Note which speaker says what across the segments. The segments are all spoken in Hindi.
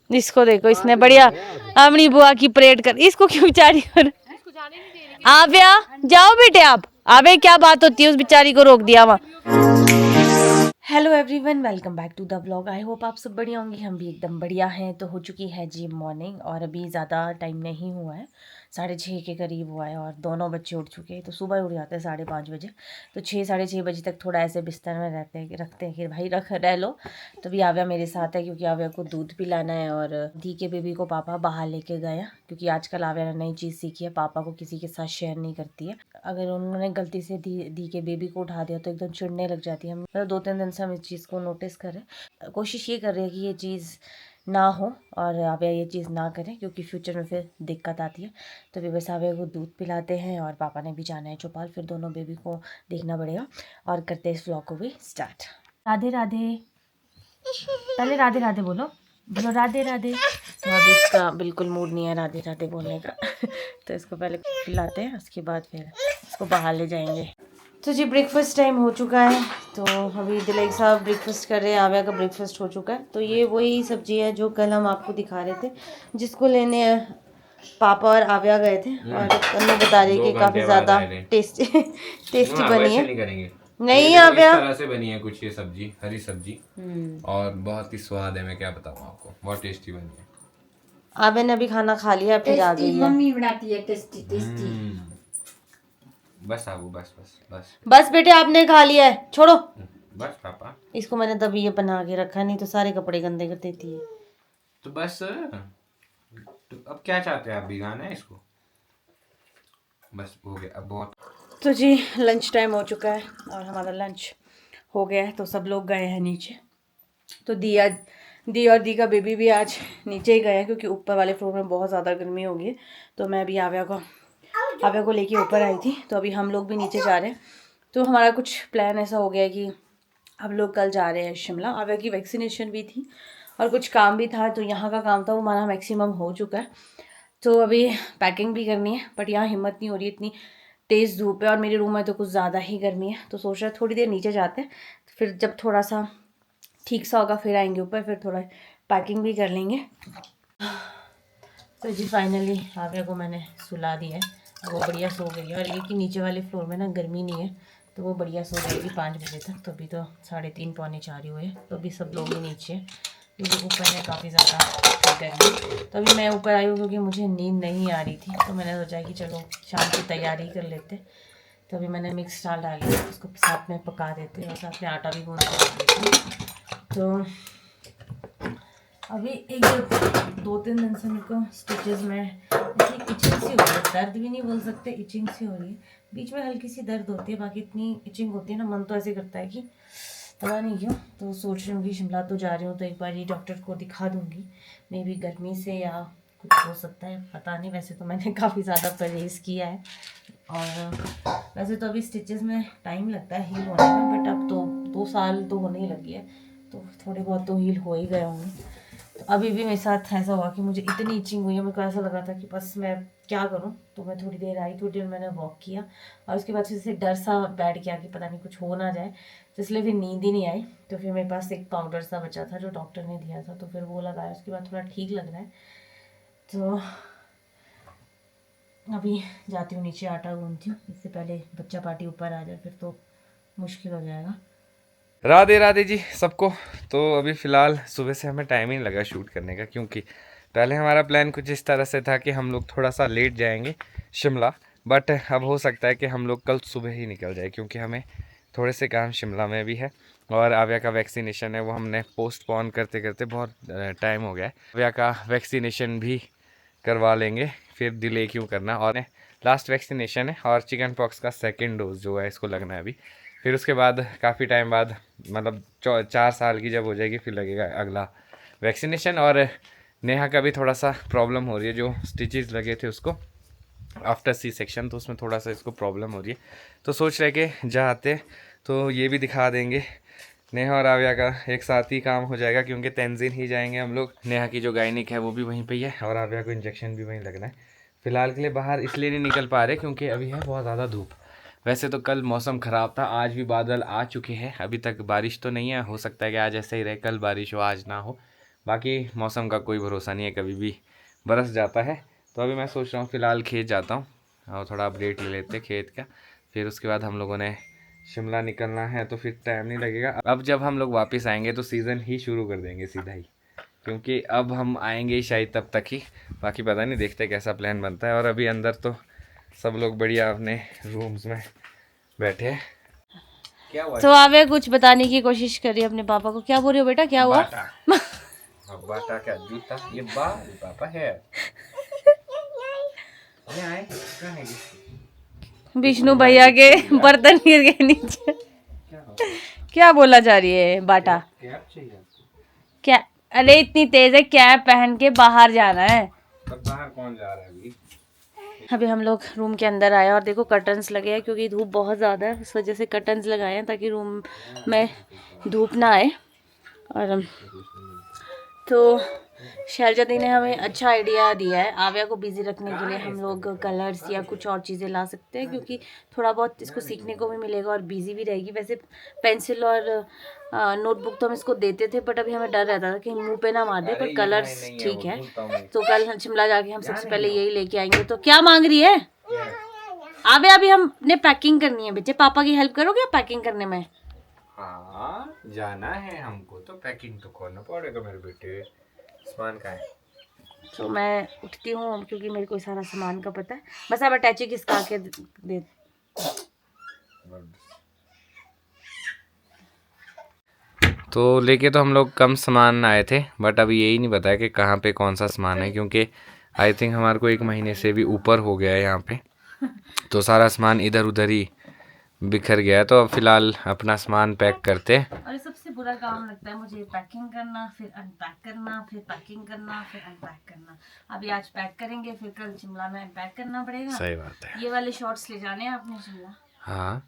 Speaker 1: इसको देखो, इसने बढ़िया अपनी बुआ की परेड कर। इसको क्यों बेचारी कर। आव्या जाओ बेटे आप। आवे क्या बात होती है, उस बेचारी को रोक दिया वहाँ। Hello everyone, welcome back to the vlog. I hope आप सब बढ़िया होंगी, हम भी एकदम बढ़िया हैं। तो हो चुकी है जी मॉर्निंग और अभी ज़्यादा टाइम नहीं हुआ है, 6:30 के करीब हुआ है और दोनों बच्चे उठ चुके हैं। तो सुबह उठ जाते हैं 5:30 बजे, तो 6-6:30 बजे तक थोड़ा ऐसे बिस्तर में रखते हैं कि भाई रह लो। तो अभी आव्या मेरे साथ है क्योंकि आव्या को दूध पिलाना है और दी के बेबी को पापा बाहर लेके गए हैं क्योंकि आजकल आव्या ने नई चीज़ सीखी है, पापा को किसी के साथ शेयर नहीं करती है। अगर उन्होंने गलती से दी के बेबी को उठा दिया तो एकदम चिढ़ने लग जाती है। हम मतलब 2-3 दिन से हम इस चीज़ को नोटिस कर रहे हैं, कोशिश ये कर रहे हैं कि ये चीज़ ना हो और आव्या ये चीज़ ना करें क्योंकि फ्यूचर में फिर दिक्कत आती है। तो अभी बस आव्या को दूध पिलाते हैं और पापा ने भी जाना है चौपाल, फिर दोनों बेबी को देखना पड़ेगा और करते हैं इस व्लॉग को भी स्टार्ट। राधे राधे, पहले राधे राधे बोलो, बोलो राधे राधे। तो अभी इसका बिल्कुल मूड नहीं है राधे राधे बोलने का तो इसको पहले पिलाते हैं, उसके बाद फिर इसको बाहर ले जाएंगे। तो जी ब्रेकफास्ट टाइम हो चुका है, तो अभी दिलेग साहब ब्रेकफास्ट कर रहे हैं। आव्या का ब्रेकफास्ट हो चुका है। तो ये वही सब्जी है जो कल हम आपको दिखा रहे थे, जिसको लेने पापा और आव्या गए थे और उन्हें बता रही कि काफ़ी ज़्यादा टेस्टी बनी है। नहीं आव्या,
Speaker 2: इस तरह से बनी है कुछ ये सब्जी, हरी सब्जी और बहुत ही स्वाद है। मैं क्या बताऊँ आपको, बहुत टेस्टी बनी है।
Speaker 1: आव्या ने अभी खाना खा लिया, फिर आ गई है।
Speaker 3: मम्मी बनाती है टेस्टी टेस्टी।
Speaker 2: बस आबू, बस बस बस
Speaker 1: बस बेटे आपने खा लिया है, छोड़ो।
Speaker 2: बस पापा,
Speaker 1: इसको मैंने तभी ये बना के रखा, नहीं तो सारे कपड़े गंदे कर देती है।
Speaker 2: तो बस, तो अब क्या चाहते हैं आप, भिगाना है इसको? बस हो गया अब बहुत।
Speaker 1: तो जी लंच टाइम हो चुका है और हमारा लंच हो गया है, तो सब लोग गए हैं नीचे। तो दी और दी का बेबी भी आज नीचे ही गए हैं क्योंकि ऊपर वाले फ्लोर में बहुत ज़्यादा गर्मी होगी है। तो मैं अभी आव्या को लेके ऊपर आई थी, तो अभी हम लोग भी नीचे जा रहे हैं। तो हमारा कुछ प्लान ऐसा हो गया है कि हम लोग कल जा रहे हैं शिमला। आव्या की वैक्सीनेशन भी थी और कुछ काम भी था, तो यहाँ का काम था वो हमारा मैक्सिमम हो चुका है। तो अभी पैकिंग भी करनी है, बट यहाँ हिम्मत नहीं हो रही, इतनी तेज़ धूप है और मेरे रूम में तो कुछ ज़्यादा ही गर्मी है। तो सोच रहे थोड़ी देर नीचे जाते हैं, फिर जब थोड़ा सा ठीक सा होगा फिर आएंगे ऊपर, फिर थोड़ा पैकिंग भी कर लेंगे। तो जी फाइनली आव्या को मैंने सुला दिया है, वो बढ़िया सो गई है। और ये कि नीचे वाले फ्लोर में ना गर्मी नहीं है, तो वो बढ़िया सो जाएगी 5 बजे तक। तो अभी तो 3:30 पौने 4 हुए हैं, तो अभी सब लोग ही नीचे हैं क्योंकि ऊपर में काफ़ी ज़्यादा गर्मी। तो अभी मैं ऊपर आई हूँ क्योंकि मुझे नींद नहीं आ रही थी, तो मैंने सोचा कि चलो शाम की तैयारी कर लेते। तो अभी मैंने मिक्स दाल डाली है, उसको साथ में पका देते और साथ में आटा भी गूंद के देते। तो अभी 2-3 दिन से मेरे को स्टिचेस में ऐसी इचिंग सी हो रही है, दर्द भी नहीं बोल सकते, इचिंग सी हो रही है। बीच में हल्की सी दर्द होती है, बाकी इतनी इचिंग होती है ना, मन तो ऐसे करता है कि पता नहीं क्यों। तो सोच रही हूँ कि शिमला तो जा रही हूँ तो एक बार ये डॉक्टर को दिखा दूँगी, मे बी गर्मी से या कुछ हो सकता है, पता नहीं। वैसे तो मैंने काफ़ी ज़्यादा परहेज़ किया है और वैसे तो अभी स्टिचेस में टाइम लगता है हील होने में, बट अब तो 2 साल तो होने ही लगी है, तो थोड़े बहुत तो हील हो ही गए होंगे। तो अभी भी मेरे साथ ऐसा हुआ कि मुझे इतनी इचिंग हुई है, मेरे को ऐसा लगा था कि बस मैं क्या करूं। तो मैं थोड़ी देर आई, थोड़ी देर मैंने वॉक किया और उसके बाद फिर से डर सा बैठ गया कि पता नहीं कुछ हो ना जाए, तो इसलिए फिर नींद ही नहीं आई। तो फिर मेरे पास एक पाउडर सा बचा था जो डॉक्टर ने दिया था, तो फिर वो लगाया, उसके बाद थोड़ा ठीक लग रहा है। तो अभी जाती हूँ नीचे, आटा गूंथती हूँ, इससे पहले बच्चा पार्टी ऊपर आ जाए, फिर तो मुश्किल हो जाएगा।
Speaker 2: राधे राधे जी सबको। तो अभी फ़िलहाल सुबह से हमें टाइम ही नहीं लगा शूट करने का, क्योंकि पहले हमारा प्लान कुछ इस तरह से था कि हम लोग थोड़ा सा लेट जाएंगे शिमला, बट अब हो सकता है कि हम लोग कल सुबह ही निकल जाए क्योंकि हमें थोड़े से काम शिमला में भी है और आव्या का वैक्सीनेशन है, वो हमने पोस्टपोन करते करते बहुत टाइम हो गया है। आव्या का वैक्सीनेशन भी करवा लेंगे, फिर डिले क्यों करना। और लास्ट वैक्सीनेशन है और चिकन पॉक्स का 2nd डोज जो है इसको लगना है अभी। फिर उसके बाद काफ़ी टाइम बाद, मतलब 4 साल की जब हो जाएगी फिर लगेगा अगला वैक्सीनेशन। और नेहा का भी थोड़ा सा प्रॉब्लम हो रही है, जो स्टिचेस लगे थे उसको आफ्टर C-सेक्शन, तो उसमें थोड़ा सा इसको प्रॉब्लम हो रही है। तो सोच रहे कि जाते तो ये भी दिखा देंगे। नेहा और आव्या का एक साथ ही काम हो जाएगा क्योंकि तेंजिन ही जाएंगे हम लोग। नेहा की जो गायनिक है वो भी वहीं पे ही है और आव्या को इंजेक्शन भी वहीं लगना है। फ़िलहाल के लिए बाहर इसलिए नहीं निकल पा रहे क्योंकि अभी है बहुत ज़्यादा धूप। वैसे तो कल मौसम ख़राब था, आज भी बादल आ चुके हैं, अभी तक बारिश तो नहीं है, हो सकता है कि आज ऐसे ही रहे, कल बारिश हो आज ना हो, बाकी मौसम का कोई भरोसा नहीं है, कभी भी बरस जाता है। तो अभी मैं सोच रहा हूँ फ़िलहाल खेत जाता हूँ और थोड़ा अपडेट ले लेते हैं खेत का, फिर उसके बाद हम लोगों ने शिमला निकलना है, तो फिर टाइम नहीं लगेगा। अब जब हम लोग वापस आएंगे तो सीज़न ही शुरू कर देंगे सीधा ही, क्योंकि अब हम आएंगे ही शायद तब तक ही। बाकी पता नहीं, देखते कैसा प्लान बनता है। और अभी अंदर तो सब लोग बढ़िया अपने रूम्स में बैठे हैं। क्या हुआ?
Speaker 1: तो आवे कुछ बताने की कोशिश कर रही है अपने पापा को। क्या बोल रही हो बेटा, क्या हुआ?
Speaker 2: बाटा क्या जूता? ये पापा है। ये आए कहाँ है?
Speaker 1: विष्णु भैया के बर्तन गिर गए नीचे। क्या बोला जा रही है बाटा?
Speaker 2: कैप चाहिए आपको?
Speaker 1: क्या? अरे इतनी तेज है, कैप पहन के बाहर जाना है।
Speaker 2: तब बाहर कौन जा रहा है अभी?
Speaker 1: अभी हम लोग रूम के अंदर आए और देखो कर्टन्स लगे हैं, क्योंकि धूप बहुत ज़्यादा है, इस वजह से कर्टन्स लगाए हैं ताकि रूम में धूप ना आए। और तो शैलजा दी ने हमें अच्छा आइडिया दिया है, आव्या को बिजी रखने के लिए हम लोग कलर्स या कुछ और चीज़ें ला सकते हैं, क्योंकि थोड़ा बहुत इसको सीखने को भी मिलेगा और बिजी भी रहेगी। वैसे पेंसिल और नोटबुक तो हम इसको देते थे, बट अभी हमें डर रहता था कि मुंह पे ना मार दे, पर कलर्स ठीक है। तो कल शिमला जाके हम सबसे पहले यही लेके आएंगे। तो क्या मांग रही है आव्या? अभी हमने पैकिंग करनी है बेटे, पापा की हेल्प करोगे पैकिंग करने में?
Speaker 2: हाँ जाना है हमको, तो पैकिंग तो करना पड़ेगा मेरे बेटे। सामान का है
Speaker 1: तो मैं उठती हूँ क्योंकि मेरे को सारा सामान का पता है। बस अब अटैची किसका के दे।
Speaker 2: तो लेके तो हम लोग कम सामान आए थे, बट अभी यही नहीं बताया कि कहाँ पे कौन सा सामान है, क्योंकि आई थिंक हमारे को 1 महीने से भी ऊपर हो गया है यहाँ पे, तो सारा सामान इधर उधर ही बिखर गया है। तो अब फिलहाल अपना सामान पैक करते हैं।
Speaker 1: और सबसे बुरा काम लगता है मुझे पैकिंग करना, फिर अनपैक करना, फिर पैकिंग करना, फिर अनपैक करना। अभी आज पैक करेंगे, फिर कल शिमला में अनपैक करना पड़ेगा।
Speaker 2: सही बात है।
Speaker 1: ये वाले शॉर्ट्स ले जाने हैं आपने शिमला?
Speaker 2: हाँ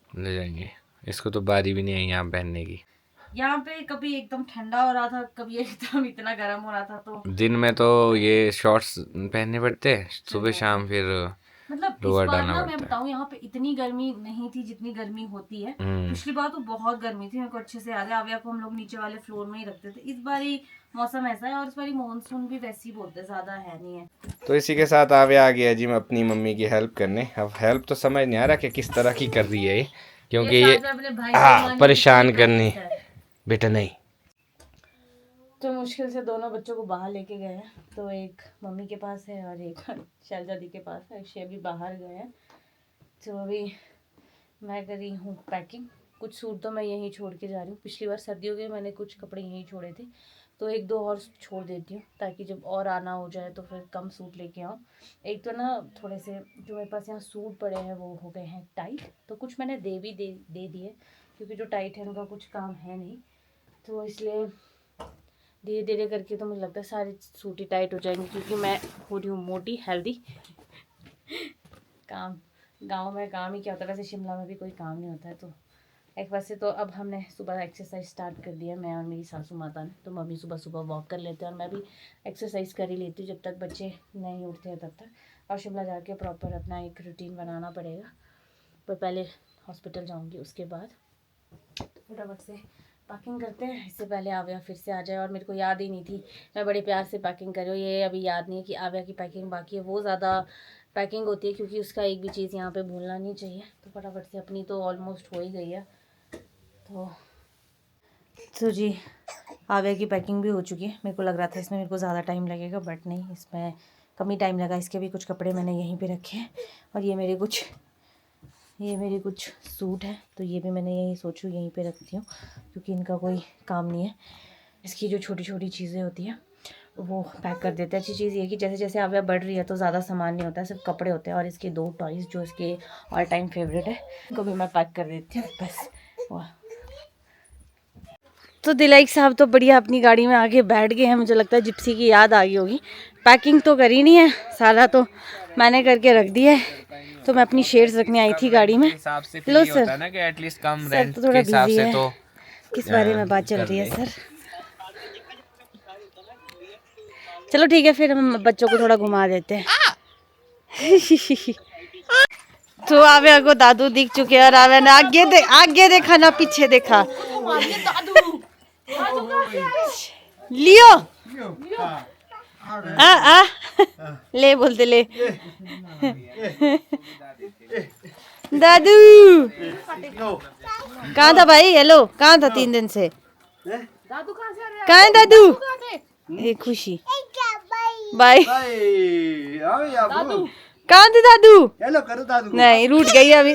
Speaker 2: ले जाएंगे, इसको तो बारी भी नहीं है यहाँ पहनने की।
Speaker 1: यहाँ पे कभी एकदम ठंडा हो रहा था, कभी एकदम इतना गर्म हो रहा था, तो
Speaker 2: दिन में तो ये शॉर्ट्स पहनने पड़ते हैं, सुबह शाम फिर
Speaker 1: मतलब इस
Speaker 2: लोअर
Speaker 1: बार
Speaker 2: डालना
Speaker 1: ना
Speaker 2: पड़ता
Speaker 1: मैं
Speaker 2: है।
Speaker 1: बताऊँ यहाँ पे इतनी गर्मी नहीं थी जितनी गर्मी होती है। पिछली बार तो बहुत गर्मी थी, मेरे को अच्छे से याद है। आव्या को हम लोग नीचे वाले फ्लोर में ही रखते थे। इस बार ही मौसम ऐसा है, और इस बार मानसून भी वैसे ही बोलते, ज्यादा है नहीं है।
Speaker 2: तो इसी के साथ आव्या आ गया जी मैं अपनी मम्मी की हेल्प करने। अब हेल्प तो समझ नहीं आ रहा कि किस तरह की कर रही है ये, क्योंकि ये
Speaker 1: अपने भाई
Speaker 2: परेशान करनी बेटा नहीं।
Speaker 1: तो मुश्किल से दोनों बच्चों को बाहर लेके गए हैं, तो एक मम्मी के पास है और एक शैलजा दी के पास है। अक्षय भी बाहर गए हैं, तो अभी मैं कर रही हूँ पैकिंग। कुछ सूट तो मैं यहीं छोड़ के जा रही हूँ, पिछली बार सर्दियों के मैंने कुछ कपड़े यहीं छोड़े थे, तो 1-2 और छोड़ देती हूँ ताकि जब और आना हो जाए तो फिर कम सूट लेके आऊँ। एक तो ना थोड़े से जो मेरे पास यहाँ सूट पड़े हैं वो हो गए हैं टाइट, तो कुछ मैंने दे दिए, क्योंकि जो टाइट है उनका कुछ काम है नहीं, तो इसलिए धीरे धीरे करके तो मुझे लगता है सारे सूट ही टाइट हो जाएंगे, क्योंकि मैं हो रही हूँ मोटी हेल्दी। काम गांव में काम ही क्या होता है, वैसे शिमला में भी कोई काम नहीं होता है। तो एक वैसे तो अब हमने सुबह एक्सरसाइज स्टार्ट कर दिया, मैं और मेरी सासू माता ने। तो मम्मी सुबह सुबह वॉक कर लेते हैं और मैं भी एक्सरसाइज कर ही लेती हूँ जब तक बच्चे नहीं उठते हैं तब तक। और शिमला जाके प्रॉपर अपना एक रूटीन बनाना पड़ेगा, पर पहले हॉस्पिटल जाऊँगी, उसके बाद फटाफट से पैकिंग करते हैं। इससे पहले आव्या फिर से आ जाए, और मेरे को याद ही नहीं थी, मैं बड़े प्यार से पैकिंग कर रही हूँ। ये अभी याद नहीं है कि आव्या की पैकिंग बाकी है, वो ज़्यादा पैकिंग होती है, क्योंकि उसका एक भी चीज़ यहाँ पे भूलना नहीं चाहिए। तो फटाफट से अपनी तो ऑलमोस्ट हो ही गई है। तो जी आव्या की पैकिंग भी हो चुकी है। मेरे को लग रहा था इसमें मेरे को ज़्यादा टाइम लगेगा, बट नहीं, इसमें कम ही टाइम लगा। इसके भी कुछ कपड़े मैंने यहीं पे रखे हैं, और ये मेरे कुछ सूट है, तो ये भी मैंने यही सोचूं यहीं पे रखती हूँ, क्योंकि इनका कोई काम नहीं है। इसकी जो छोटी छोटी चीज़ें होती हैं वो पैक कर देते हैं। अच्छी चीज़ ये है कि जैसे जैसे आव्या बढ़ रही है तो ज़्यादा सामान नहीं होता है, सिर्फ कपड़े होते हैं और इसके 2 टॉयज़ जो इसके ऑल टाइम फेवरेट है, उनको भी मैं पैक कर देती हूँ बस। वाह, तो दिलाइक साहब तो बढ़िया अपनी गाड़ी में आके बैठ गए हैं। मुझे लगता है जिप्सी की याद आ गई होगी। पैकिंग तो करी नहीं है, सारा तो मैंने करके रख दिया है। तो मैं अपनी शेयर्स रखने आई थी गाड़ी में। लो सर,
Speaker 2: ना कि एटलीस्ट कम
Speaker 1: सर
Speaker 2: रेंट
Speaker 1: तो
Speaker 2: के
Speaker 1: थोड़ा
Speaker 2: हिसाब
Speaker 1: बिजी
Speaker 2: से
Speaker 1: है।
Speaker 2: तो
Speaker 1: किस बारे में बात चल रही है सर? चलो ठीक है, फिर हम बच्चों को थोड़ा घुमा देते हैं। तो आव्या को दादू दिख चुके हैं, और आव्या ने आगे देखा ना पीछे देखा। लियो आ ले बोलते ले दादू कहाँ था भाई? हेलो कहाँ था 3 दिन से? कहाँ है दादू? ये खुशी बाय कहाँ थे दादू?
Speaker 4: हेलो करो दादू
Speaker 1: नहीं रूठ गई अभी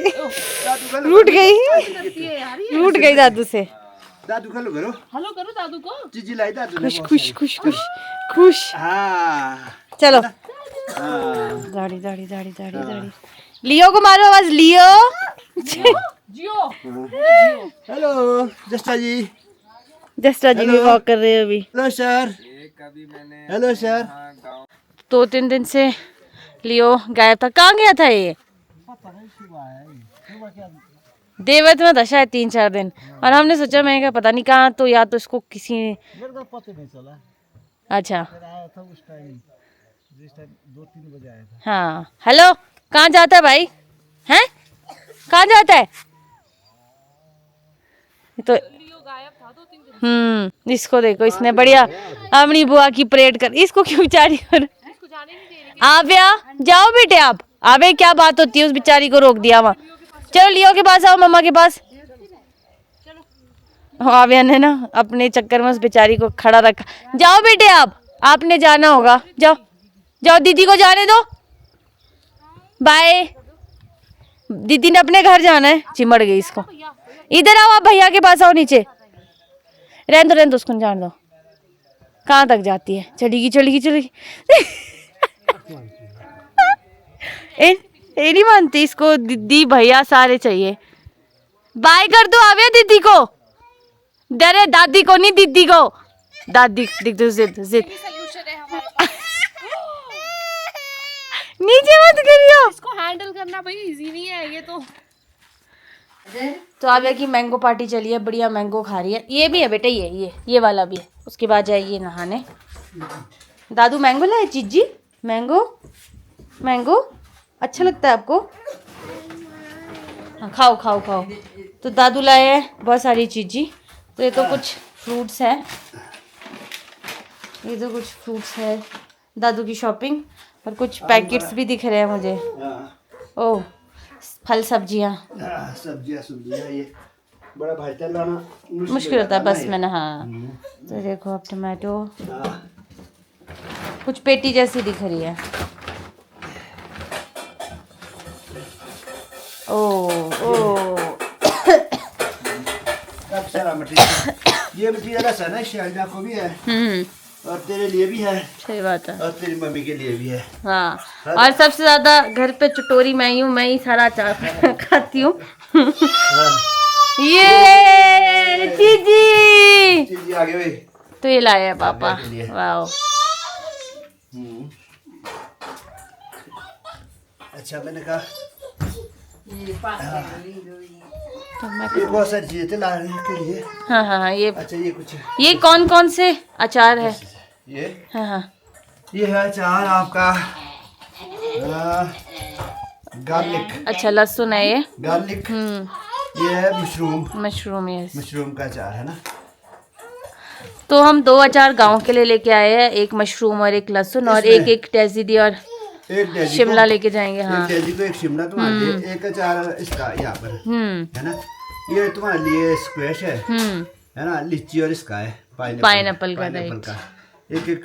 Speaker 1: रूठ गई दादू से।
Speaker 4: दादू हेलो करो दादू को जीजी लाई दादू ने
Speaker 1: खुश
Speaker 4: हाँ
Speaker 1: चलो दाढ़ी लियो को मारो आवाज लियो
Speaker 4: हेलो जस्टा जी
Speaker 1: भी वॉक कर रहे हैं अभी।
Speaker 4: हेलो सर हेलो सर
Speaker 1: 2-3 दिन से लियो गायब था। कहाँ गया था ये? देवत में था शायद 3-4 दिन और हमने सोचा मैं क्या पता नहीं कहाँ, तो या तो इसको किसी
Speaker 4: पता नहीं चला
Speaker 1: अच्छा
Speaker 4: आया था उस टाइम जिस टाइम 2-3 बजे आया था।
Speaker 1: हाँ हेलो कहाँ जाता है भाई? हैं कहाँ जाता है? तो इसको देखो इसने बढ़िया अपनी बुआ की परेड कर। इसको क्यों बेचारी आप जाओ बेटे आप क्या बात होती है? उस बेचारी को रोक दिया वहाँ। चलो लियो के पास आओ, मम्मा के पास। आव्या ने ना अपने चक्कर में उस बेचारी को खड़ा रखा। जाओ बेटे आपने जाना होगा, जाओ दीदी को जाने दो, बाय। दीदी ने अपने घर जाना है। चिमड़ गई इसको। इधर आओ आप भैया के पास आओ नीचे। रहने दो उसको जान दो। कहाँ तक जाती है? चलेगी ये नहीं मानती इसको। दीदी भैया सारे चाहिए। बाय कर दो आवे दीदी को। डरे दादी को नहीं दीदी को। दादी दिख दो जिद नीचे मत करियो।
Speaker 5: इसको हैंडल करना भाई इजी नहीं है ये
Speaker 1: तो आव्या की मैंगो पार्टी चली है। बढ़िया मैंगो खा रही है। ये भी है बेटे ये वाला भी है। उसके बाद जाएगी नहाने। दादू मैंगो लाए चीजी। मैंगो अच्छा लगता है आपको? हाँ खाओ। तो दादू लाए हैं बहुत सारी चीजी। तो ये तो कुछ फ्रूट्स है। दादू की शॉपिंग और कुछ पैकेट्स भी दिख रहे हैं मुझे। ओह फल सब्जियाँ
Speaker 4: ये बड़ा भाई लाना
Speaker 1: मुश्किल होता है बस में ना। हाँ तो देखो अब टमाटो कुछ पेटी जैसी दिख रही है।
Speaker 4: सारा मटेरियल ये मटेरियल है ना शायदा को भी है और तेरे लिए भी है।
Speaker 1: सही बात है।
Speaker 4: और तेरी मम्मी के लिए भी है।
Speaker 1: हाँ और सबसे ज्यादा घर पे चटोरी मैं ही सारा अचार खाती हूँ। ये चीजी
Speaker 4: आगे भाई
Speaker 1: तो ये लाए हैं पापा। वाओ
Speaker 4: अच्छा मैंने कहा ये बहुत सारी चीजें ला रही है के लिए।
Speaker 1: हाँ ये
Speaker 4: अच्छा ये कुछ
Speaker 1: ये कौन से अचार है?
Speaker 4: ये
Speaker 1: हाँ
Speaker 4: ये है अचार आपका गार्लिक।
Speaker 1: अच्छा लहसुन है ये।
Speaker 4: गार्लिक ये है
Speaker 1: मशरूम
Speaker 4: का अचार है ना।
Speaker 1: तो हम 2 अचार गांव के लिए लेके आए हैं। एक मशरूम और एक लहसुन और एक टेजीडी और
Speaker 4: एक
Speaker 1: शिमला लेके जाएंगे। हाँ
Speaker 4: एक को एक शिमला तुम्हारे लिए, एक अचार इसका यहाँ पर है ना। ये तुम्हारे लिए स्क्वैश है ना। लीची और इसका है
Speaker 1: पाइनएप्पल का
Speaker 4: एक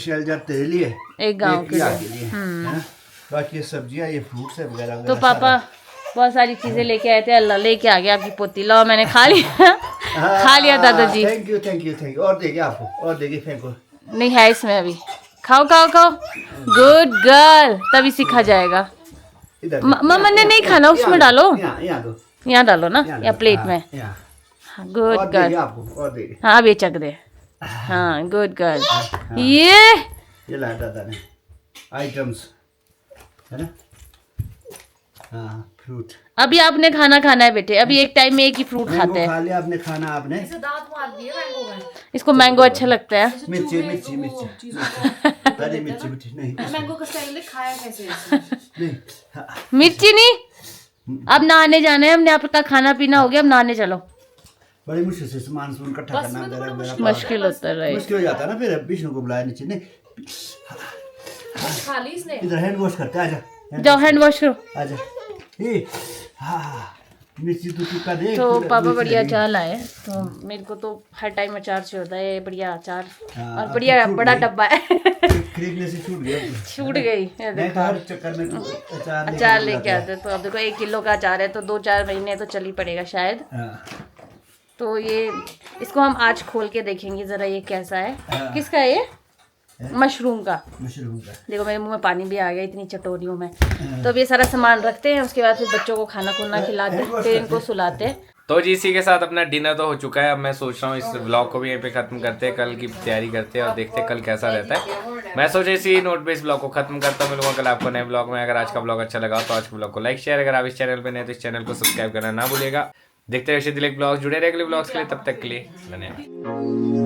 Speaker 4: शेलजर तेरे लिए,
Speaker 1: एक गांव के
Speaker 4: लिए है ना। बाकी सब्जियां ये फ्रूट्स है वगैरह।
Speaker 1: तो पापा बहुत सारी चीजें लेके आए थे। अल्लाह लेके आ गया आपकी पोती। लो मैंने खा लिया दादाजी।
Speaker 4: थैंक यू और देगी आपको और देगी फेंको
Speaker 1: नहीं है इसमें अभी। खाओ गुड गर्ल तभी सीखा जाएगा। मम्मा ने नहीं खाना उसमें डालो। यहाँ डालो ना या प्लेट में। Good girl. हाँ अब ये चक दे। हाँ गुड गर्ल।
Speaker 4: ये लाया दादा ने आइटम्स है ना। हाँ फ्रूट।
Speaker 1: अभी आपने खाना है बेटे। अभी एक टाइम में एक ही फ्रूट खाते हैं।
Speaker 4: खा लिया आपने खाना आपने।
Speaker 1: इसको मैंगो अच्छा लगता है।
Speaker 4: मिर्ची अरे मिर्ची नहीं।
Speaker 5: मैंगो का स्टाइल खाया कैसे?
Speaker 4: नहीं
Speaker 1: मिर्ची नहीं। अब नहाने जाना है हमने। आपका खाना पीना हो गया अब नहाने चलो।
Speaker 4: बड़ी मुश्किल से सामान सुन इकट्ठा करना मेरा
Speaker 1: मुश्किल होता है
Speaker 4: मुश्किल हो जाता है ना। फिर विष्णु को बुलाया नीचे, नहीं
Speaker 5: खा ली इसने।
Speaker 4: इधर हैंड वॉश करते, आजा
Speaker 1: जाओ हैंड वॉश करो।
Speaker 4: आजा। ये हाँ मिर्ची तो टुका दे।
Speaker 1: तो
Speaker 4: पूरा
Speaker 1: पापा
Speaker 4: मिर्ची
Speaker 1: बढ़िया
Speaker 4: लगी।
Speaker 1: अचार लाए, तो मेरे को तो हर टाइम अचार चाहिए होता है, बढ़िया अचार।
Speaker 4: हाँ,
Speaker 1: और
Speaker 4: अब
Speaker 1: बढ़िया
Speaker 4: तो छूट
Speaker 1: बड़ा
Speaker 4: गई।
Speaker 1: डब्बा है।
Speaker 4: खरीदने से छूट गया।
Speaker 1: छूट गई ये
Speaker 4: नहीं
Speaker 1: देखो।
Speaker 4: तो हर चक्कर में तो अचार
Speaker 1: अचार लेके आते, तो अब देखो 1 किलो का अचार है तो 2-4 महीने तो चल ही पड़ेगा शायद।
Speaker 4: हाँ,
Speaker 1: तो ये इसको हम आज खोल के देखेंगे जरा ये कैसा है।
Speaker 4: हाँ।
Speaker 1: किसका है ये? मशरूम का।
Speaker 4: मशरूम का।
Speaker 1: देखो मेरे मुंह में पानी भी आ गया, इतनी चटोरी हूँ मैं। तो अब ये सारा सामान रखते हैं, उसके बाद फिर बच्चों को खाना खुना खिलाते, फिर इनको सुलाते हैं।
Speaker 2: तो जी इसी के साथ अपना डिनर तो हो चुका है। अब मैं सोच रहा हूँ इस व्लॉग को भी यहीं पे खत्म करते हैं, कल की तैयारी करते हैं और देखते हैं कल कैसा रहता है। मैं सोचा इसी नोट पे इस ब्लॉग को खत्म करता हूँ। मिलूंगा कल आपको नए ब्लॉग में। अगर आज का ब्लॉग अच्छा लगा तो आज के ब्लॉग को लाइक शेयर, अगर आप इस चैनल पे नए तो इस चैनल को सब्सक्राइब करना ना भूलिएगा। देखते रहिए दिलीप ब्लॉग्स, जुड़े रहे अगले ब्लॉग्स के लिए। तब तक के लिए धन्यवाद।